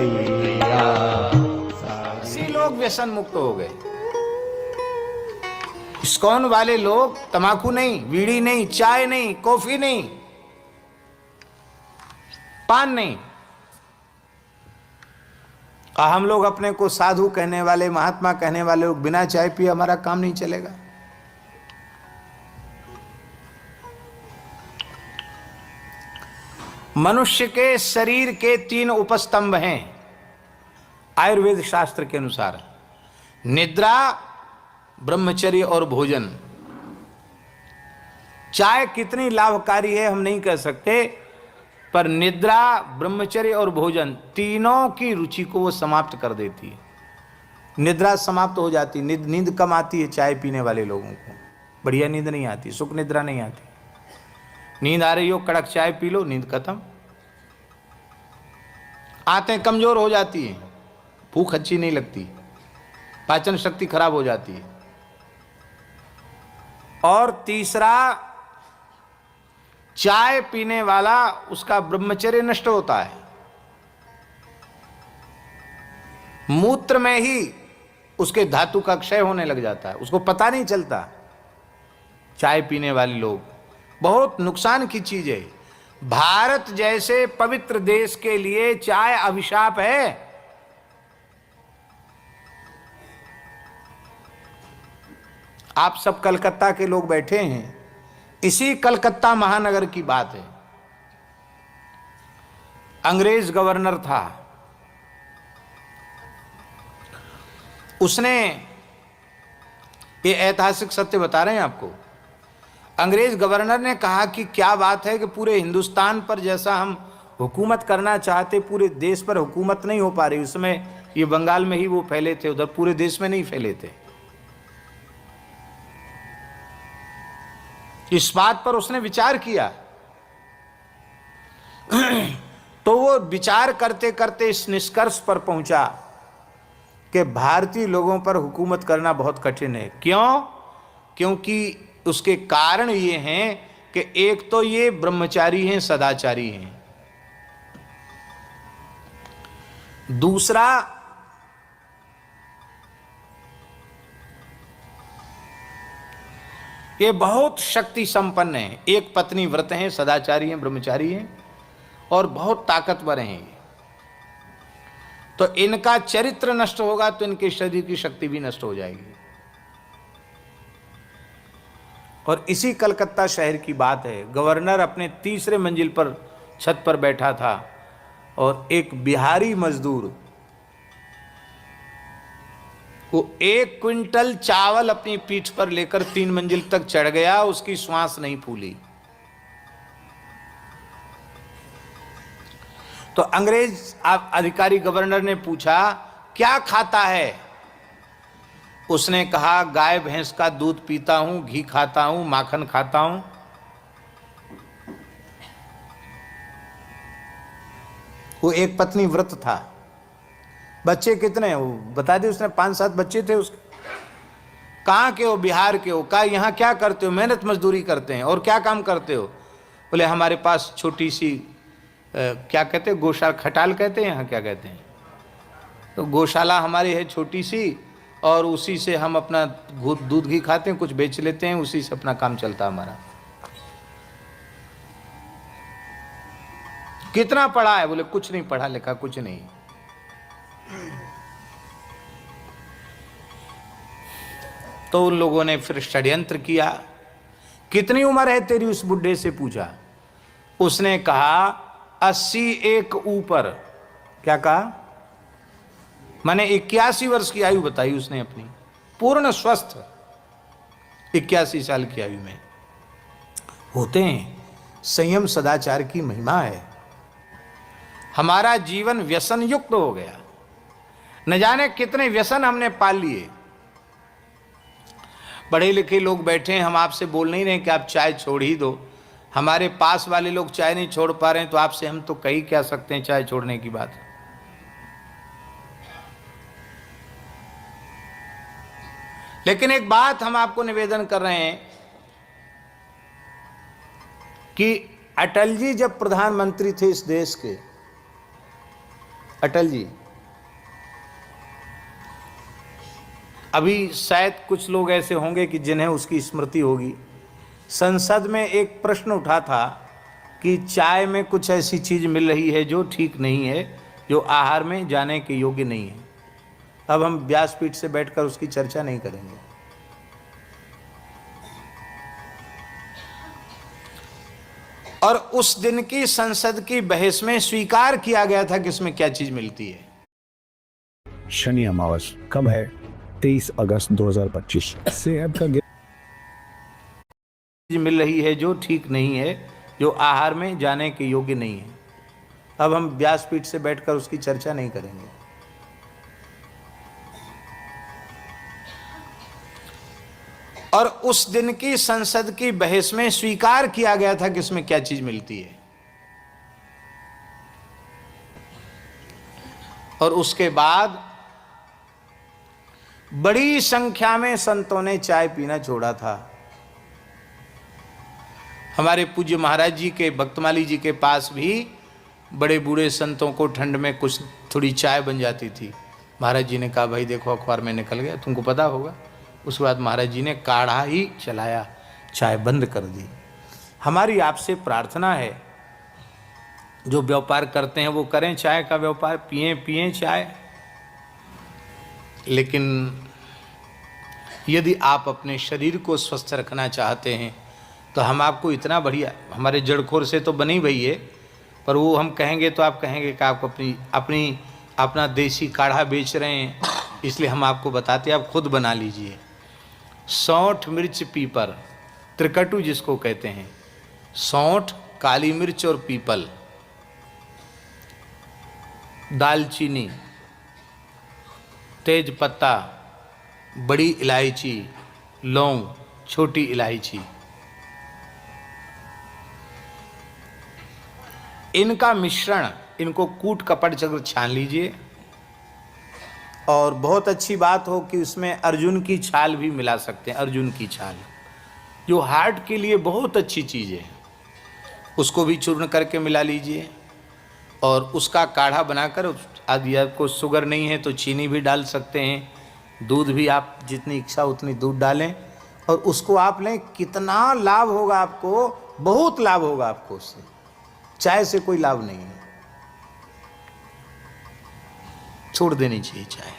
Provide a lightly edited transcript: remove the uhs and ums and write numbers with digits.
गैया। ऐसे लोग व्यसन मुक्त हो गए। इस्कॉन वाले लोग तमाकू नहीं, बीड़ी नहीं, चाय नहीं, कॉफी नहीं, पान नहीं। हम लोग अपने को साधु कहने वाले, महात्मा कहने वाले लोग बिना चाय पिए हमारा काम नहीं चलेगा। मनुष्य के शरीर के 3 उपस्तंभ हैं आयुर्वेद शास्त्र के अनुसार: निद्रा, ब्रह्मचर्य और भोजन। चाय कितनी लाभकारी है हम नहीं कह सकते, पर निद्रा, ब्रह्मचर्य और भोजन तीनों की रुचि को वो समाप्त कर देती है। निद्रा समाप्त हो जाती, नींद कम आती है चाय पीने वाले लोगों को, बढ़िया नींद नहीं आती, सुख निद्रा नहीं आती। नींद आ रही हो, कड़क चाय पी लो, नींद खत्म। आंतें कमजोर हो जाती हैं, भूख अच्छी नहीं लगती, पाचन शक्ति खराब हो जाती है। और तीसरा, चाय पीने वाला उसका ब्रह्मचर्य नष्ट होता है। मूत्र में ही उसके धातु का क्षय होने लग जाता है, उसको पता नहीं चलता। चाय पीने वाले लोग, बहुत नुकसान की चीज है। भारत जैसे पवित्र देश के लिए चाय अभिशाप है। आप सब कलकत्ता के लोग बैठे हैं, इसी कलकत्ता महानगर की बात है। अंग्रेज गवर्नर था, उसने, ये ऐतिहासिक सत्य बता रहे हैं आपको, अंग्रेज गवर्नर ने कहा कि क्या बात है कि पूरे हिंदुस्तान पर जैसा हम हुकूमत करना चाहते, पूरे देश पर हुकूमत नहीं हो पा रही। उसमें ये बंगाल में ही वो फैले थे, उधर पूरे देश में नहीं फैले थे। इस बात पर उसने विचार किया। तो वो विचार करते करते इस निष्कर्ष पर पहुंचा कि भारतीय लोगों पर हुकूमत करना बहुत कठिन है। क्यों? क्योंकि उसके कारण ये हैं कि एक तो ये ब्रह्मचारी हैं, सदाचारी हैं। दूसरा, ये बहुत शक्ति संपन्न है, एक पत्नी व्रत हैं, सदाचारी हैं, ब्रह्मचारी हैं और बहुत ताकतवर हैं। तो इनका चरित्र नष्ट होगा तो इनके शरीर की शक्ति भी नष्ट हो जाएगी। और इसी कलकत्ता शहर की बात है, गवर्नर अपने 3रे मंजिल पर छत पर बैठा था और एक बिहारी मजदूर वो 1 क्विंटल चावल अपनी पीठ पर लेकर 3 मंजिल तक चढ़ गया, उसकी श्वास नहीं फूली। तो अंग्रेज अधिकारी गवर्नर ने पूछा, क्या खाता है? उसने कहा, गाय भैंस का दूध पीता हूं, घी खाता हूं, माखन खाता हूं। वो एक पत्नी व्रत था। बच्चे कितने? वो बता दे, उसने 5-7 बच्चे थे उसके। कहाँ के हो? बिहार के हो। कहा, यहाँ क्या करते हो? मेहनत मजदूरी करते हैं। और क्या काम करते हो? बोले, हमारे पास छोटी सी क्या कहते हैं, गौशाला, खटाल कहते हैं यहाँ, क्या कहते हैं, तो गौशाला हमारी है छोटी सी, और उसी से हम अपना दूध घी खाते हैं, कुछ बेच लेते हैं, उसी से अपना काम चलता हमारा। कितना पढ़ा है? बोले, कुछ नहीं पढ़ा लिखा, कुछ नहीं। तो उन लोगों ने फिर षड्यंत्र किया। कितनी उम्र है तेरी? उस बुढ़े से पूछा। उसने कहा, 81 ऊपर। क्या कहा? माने 81 वर्ष की आयु बताई उसने अपनी, पूर्ण स्वस्थ 81 साल की आयु में। होते हैं, संयम सदाचार की महिमा है। हमारा जीवन व्यसन युक्त हो गया, न जाने कितने व्यसन हमने पाल लिए। पढ़े लिखे लोग बैठे हैं, हम आपसे बोल नहीं रहे कि आप चाय छोड़ ही दो। हमारे पास वाले लोग चाय नहीं छोड़ पा रहे हैं, तो आपसे हम तो कह ही क्या सकते हैं चाय छोड़ने की बात। लेकिन एक बात हम आपको निवेदन कर रहे हैं कि अटल जी जब प्रधानमंत्री थे इस देश के, अटल जी, अभी शायद कुछ लोग ऐसे होंगे कि जिन्हें उसकी स्मृति होगी। संसद में एक प्रश्न उठा था कि चाय में कुछ ऐसी चीज मिल रही है जो ठीक नहीं है, जो आहार में जाने के योग्य नहीं है। अब हम व्यासपीठ से बैठकर उसकी चर्चा नहीं करेंगे। और उस दिन की संसद की बहस में स्वीकार किया गया था कि इसमें क्या चीज मिलती है। शनि अमावस कब है? 23 अगस्त 2025 से आपका मिल रही है जो ठीक नहीं है, जो आहार में जाने के योग्य नहीं है। अब हम व्यासपीठ से बैठकर उसकी चर्चा नहीं करेंगे। और उस दिन की संसद की बहस में स्वीकार किया गया था कि इसमें क्या चीज मिलती है। और उसके बाद बड़ी संख्या में संतों ने चाय पीना छोड़ा था। हमारे पूज्य महाराज जी के, भक्तमाली जी के पास भी बड़े बूढ़े संतों को ठंड में कुछ थोड़ी चाय बन जाती थी। महाराज जी ने कहा भाई देखो अखबार में निकल गया, तुमको पता होगा। उसके बाद महाराज जी ने काढ़ा ही चलाया, चाय बंद कर दी। हमारी आपसे प्रार्थना है, जो व्यापार करते हैं वो करें चाय का व्यापार, पिएं चाय। लेकिन यदि आप अपने शरीर को स्वस्थ रखना चाहते हैं तो हम आपको इतना बढ़िया, हमारे जड़खोर से तो बनी भई है, पर वो हम कहेंगे तो आप कहेंगे कि आप अपना देसी काढ़ा बेच रहे हैं, इसलिए हम आपको बताते हैं, आप खुद बना लीजिए। सौंठ, मिर्च, पीपल, त्रिकटु जिसको कहते हैं, सौंठ, काली मिर्च और पीपल, दालचीनी, तेज पत्ता, बड़ी इलायची, लौंग, छोटी इलायची, इनका मिश्रण, इनको कूट कपट चक्र छान लीजिए। और बहुत अच्छी बात हो कि उसमें अर्जुन की छाल भी मिला सकते हैं। अर्जुन की छाल जो हार्ट के लिए बहुत अच्छी चीज़ है, उसको भी चूर्ण करके मिला लीजिए। और उसका काढ़ा बनाकर, यदि आपको शुगर नहीं है तो चीनी भी डाल सकते हैं, दूध भी आप जितनी इच्छा उतनी दूध डालें और उसको आप लें। कितना लाभ होगा आपको, बहुत लाभ होगा आपको उससे। चाय से कोई लाभ नहीं है, छोड़ देनी चाहिए चाय।